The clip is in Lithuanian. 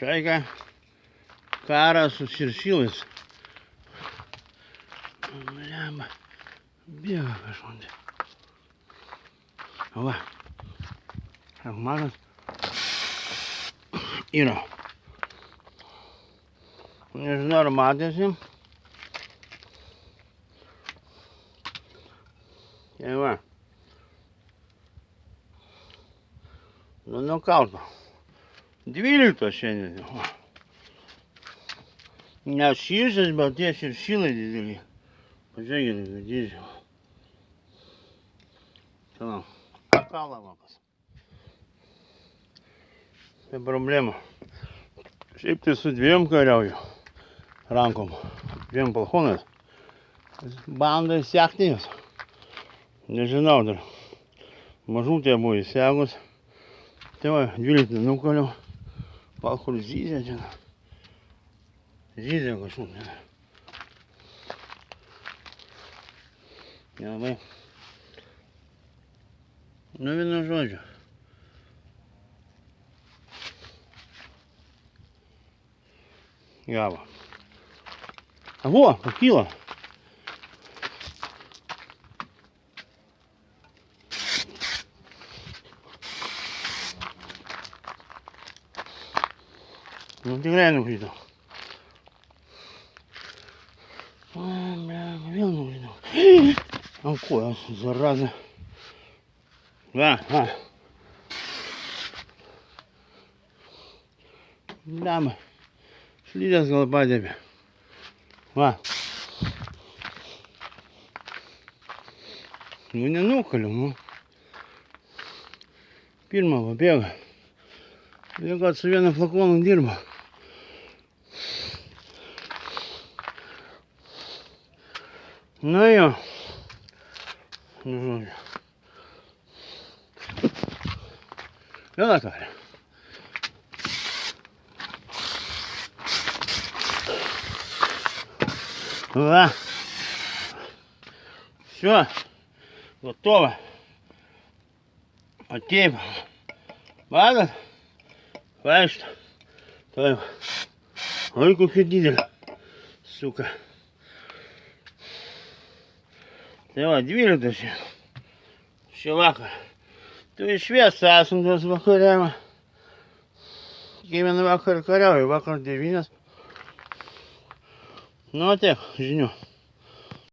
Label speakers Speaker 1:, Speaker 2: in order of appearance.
Speaker 1: Šaika karas su širšilais. Blemba. Bėga kažkondė. Va. Ar matot? Yra. Nežinau, ar matėsi. Tai va. Nukauto. 12 šiandien. Ne širšės, bet tie širšilai dideli. Pažiūrėkite, kad didžiai. Čia, kalavakas. Tai problema. Šiaip tai su 2 kariauju. Rankom. 2 palchonais. Bandai sekti jos. Nežinau dar. Mažutė buvo įsegus. Tai va, 12 nukaliau. Gal kur zyzė čia. Zyzė kažkur. Nelabai. Nu, vienu žodžiu. Gavo. Avo, pakyla. Nu, tikrai nukrito. Vėl nukrito. Ant kojos, zarazą. Va, va. Blemba. Slydės gal padėbė. Va. Nu, nenukaliu, nu. Pirmą pabėga. Jau kad su vienu flakonu dirba. Na jo. Nu, žodžiu. Vėl atvarė. Va. Все. Готово. Отеп. Ладно. Бачите. Той. Ой, коkia didelė. Suka. Tai va, 12 šį vakarą. Tai šviesa esam tos vakariavimą. Kiekvieną vakarą kariauju, vakar 9. Nu, tiek žinių.